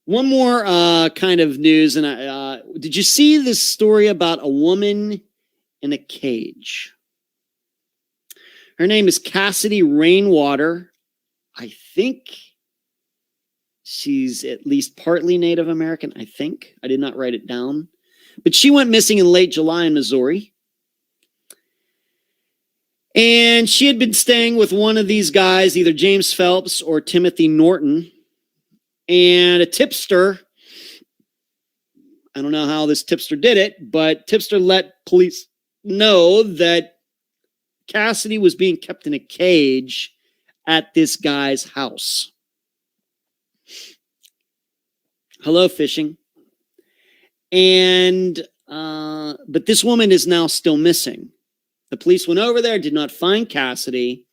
One more kind of news, and did you see this story about a woman in a cage? Her name is Cassidy Rainwater. I think she's at least partly Native American, I think. I did not write it down. But she went missing in late July in Missouri. And she had been staying with one of these guys, either James Phelps or Timothy Norton. And a tipster, I don't know how this tipster did it, but tipster let police know that Cassidy was being kept in a cage at this guy's house. Hello, fishing. And, but this woman is now still missing. The police went over there, did not find Cassidy.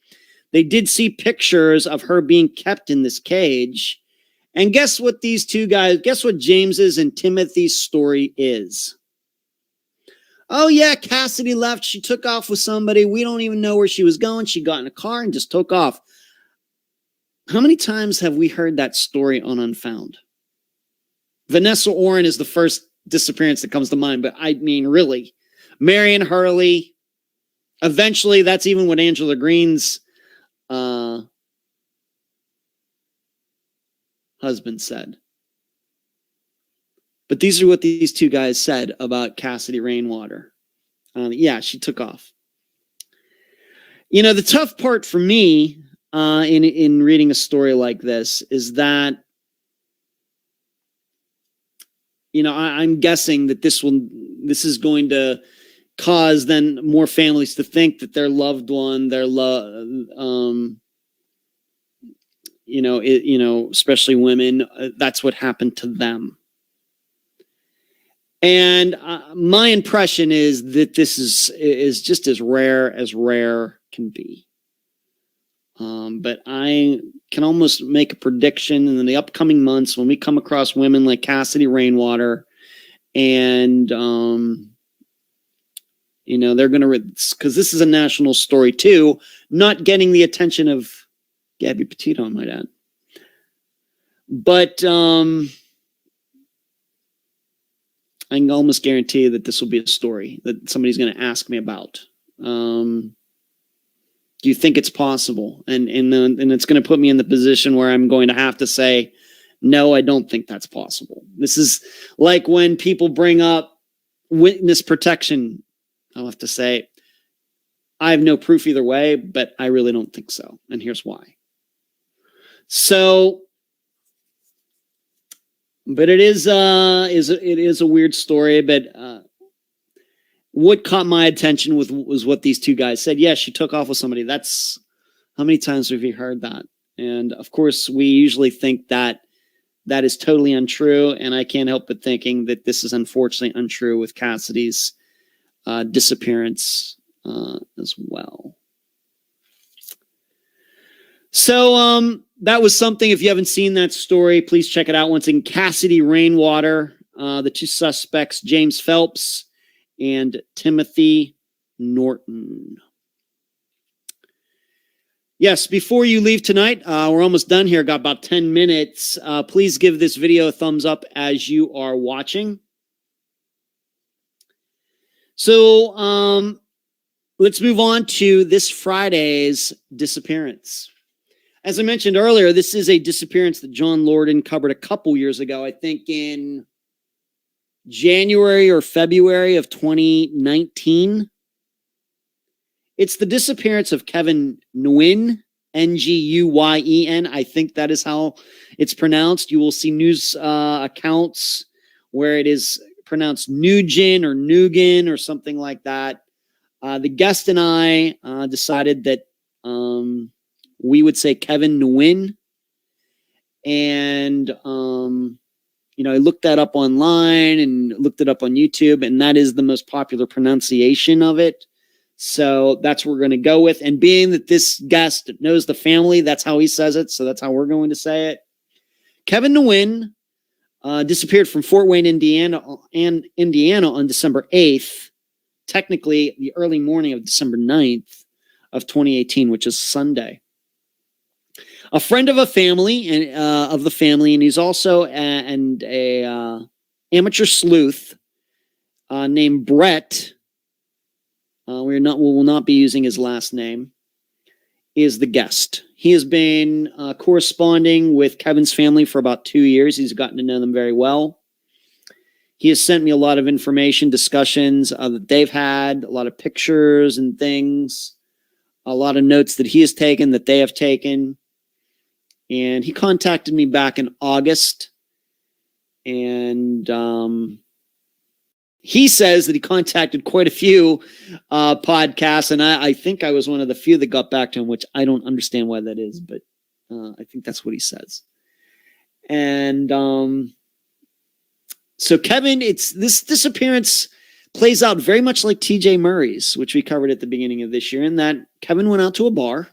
They did see pictures of her being kept in this cage. And guess what these two guys, guess what James's and Timothy's story is? Oh yeah, Cassidy left. She took off with somebody. We don't even know where she was going. She got in a car and just took off. How many times have we heard that story on Unfound? Vanessa Orrin is the first disappearance that comes to mind, but I mean, really. Marion Hurley. Eventually, that's even what Angela Green's husband said. But these are what these two guys said about Cassidy Rainwater. Yeah, she took off. You know, the tough part for me in reading a story like this is that, you know, I'm guessing that this is going to cause then more families to think that their loved one, especially women, that's what happened to them. And my impression is that this is just as rare can be. But I can almost make a prediction in the upcoming months when we come across women like Cassidy Rainwater, and they're going to, because this is a national story too, not getting the attention of Gabby Petito, I might add. But I can almost guarantee that this will be a story that somebody's going to ask me about. Do you think it's possible? And it's going to put me in the position where I'm going to have to say, no, I don't think that's possible. This is like when people bring up witness protection. I'll have to say, I have no proof either way, but I really don't think so. And here's why. So, but it is a weird story, but what caught my attention was what these two guys said. Yeah, she took off with somebody. That's, how many times have you heard that? And of course, we usually think that is totally untrue. And I can't help but thinking that this is unfortunately untrue with Cassidy's disappearance as well. So that was something. If you haven't seen that story, please check it out. Once again, Cassidy Rainwater, the two suspects, James Phelps and Timothy Norton. Yes, before you leave tonight, we're almost done here. Got about 10 minutes. Please give this video a thumbs up as you are watching. So let's move on to this Friday's disappearance. As I mentioned earlier, this is a disappearance that John Lorden covered a couple years ago, I think in January or February of 2019. It's the disappearance of Kevin Nguyen, Nguyen. I think that is how it's pronounced. You will see news accounts where it is pronounced Nugin or Nugan or something like that. The guest and I decided that we would say Kevin Nguyen. And, I looked that up online and looked it up on YouTube, and that is the most popular pronunciation of it. So that's what we're going to go with. And being that this guest knows the family, that's how he says it. So that's how we're going to say it. Kevin Nguyen disappeared from Fort Wayne, Indiana on December 8th, technically the early morning of December 9th of 2018, which is Sunday. a friend of a family and and he's also an amateur sleuth named Brett. We will not be using his last name. Is the guest. He has been corresponding with Kevin's family for about 2 years. He's gotten to know them very well. He has sent me a lot of information, discussions that they've had, a lot of pictures and things, a lot of notes that he has taken, that they have taken. And he contacted me back in August. And he says that he contacted quite a few podcasts, and I think I was one of the few that got back to him, which I don't understand why that is, but I think that's what he says. And so Kevin, this disappearance plays out very much like TJ Murray's, which we covered at the beginning of this year, in that Kevin went out to a bar,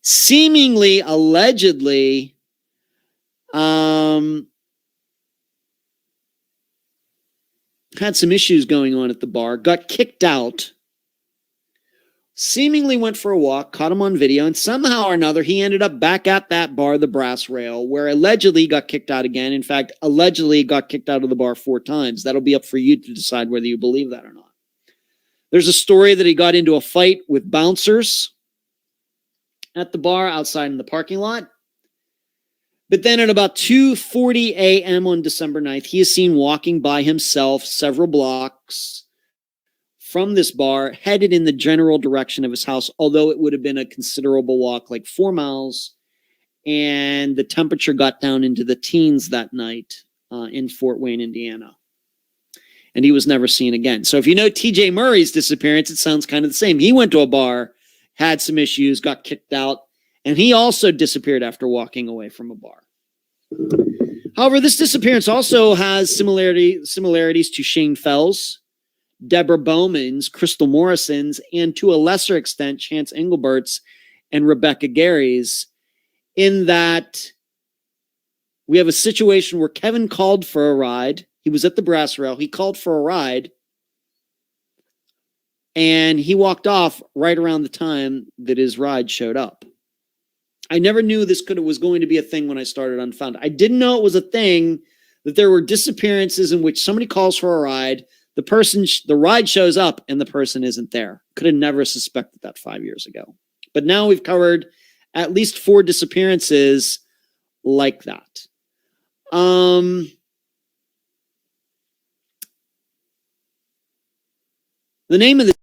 seemingly, allegedly, had some issues going on at the bar, got kicked out, seemingly went for a walk, caught him on video, and somehow or another, he ended up back at that bar, the Brass Rail, where allegedly got kicked out again. In fact, allegedly got kicked out of the bar 4 times. That'll be up for you to decide whether you believe that or not. There's a story that he got into a fight with bouncers at the bar outside in the parking lot. But then at about 2:40 a.m. on December 9th, he is seen walking by himself several blocks from this bar, headed in the general direction of his house, although it would have been a considerable walk, like 4 miles. And the temperature got down into the teens that night in Fort Wayne, Indiana. And he was never seen again. So if you know TJ Murray's disappearance, it sounds kind of the same. He went to a bar, had some issues, got kicked out, and he also disappeared after walking away from a bar. However, this disappearance also has similarities to Shane Fell's, Deborah Bowman's, Crystal Morrison's, and to a lesser extent, Chance Engelbert's and Rebecca Gary's, in that we have a situation where Kevin called for a ride. He was at the Brass Rail. He called for a ride, and he walked off right around the time that his ride showed up. I never knew this was going to be a thing when I started Unfound. I didn't know it was a thing, that there were disappearances in which somebody calls for a ride, the ride shows up, and the person isn't there. Could have never suspected that 5 years ago. But now we've covered at least 4 disappearances like that. The name of the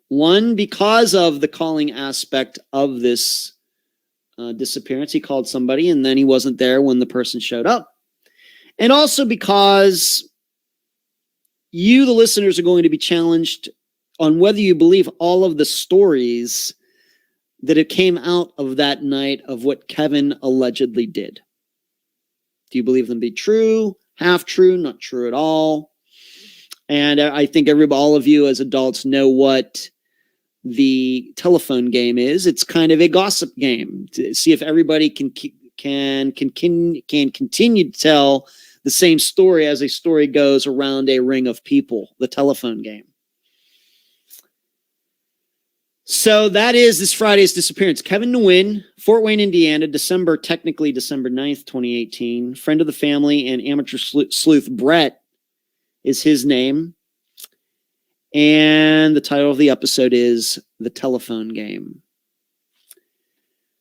one, because of the calling aspect of this disappearance. He called somebody and then he wasn't there when the person showed up. And also because you, the listeners, are going to be challenged on whether you believe all of the stories that it came out of that night of what Kevin allegedly did. Do you believe them to be true, half true, not true at all? And I think all of you as adults know what the telephone game is. It's kind of a gossip game to see if everybody can continue to tell the same story as a story goes around a ring of people, the telephone game. So that is this Friday's disappearance. Kevin Nguyen, Fort Wayne, Indiana, technically December 9th, 2018. Friend of the family and amateur sleuth Brett is his name. And the title of the episode is The Telephone Game.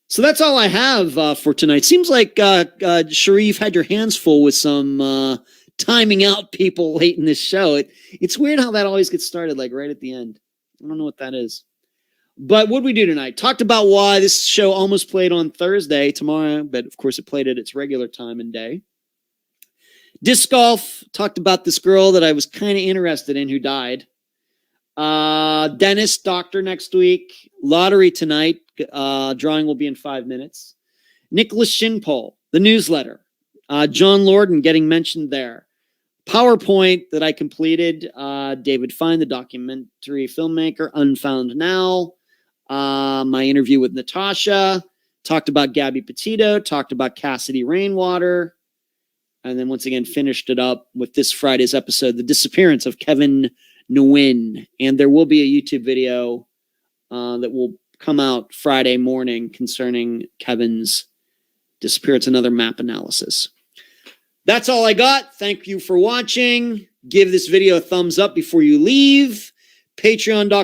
So that's all I have for tonight. Seems like, Cherie, you've had your hands full with some timing out people late in this show. It's weird how that always gets started, like right at the end. I don't know what that is. But what did we do tonight? Talked about why this show almost played on Thursday, tomorrow, but of course it played at its regular time and day. Disc golf, talked about this girl that I was kind of interested in who died. Dentist, doctor next week. Lottery tonight. Drawing will be in 5 minutes. Nicholas Shinpole, the newsletter. John Lorden getting mentioned there. PowerPoint that I completed. David Fine, the documentary filmmaker. Unfound Now. My interview with Natasha. Talked about Gabby Petito. Talked about Cassidy Rainwater. And then once again finished it up with this Friday's episode, The Disappearance of Kevin Nguyen. And there will be a YouTube video that will come out Friday morning concerning Kevin's disappearance, another map analysis. That's all I got. Thank you for watching. Give this video a thumbs up before you leave. Patreon.com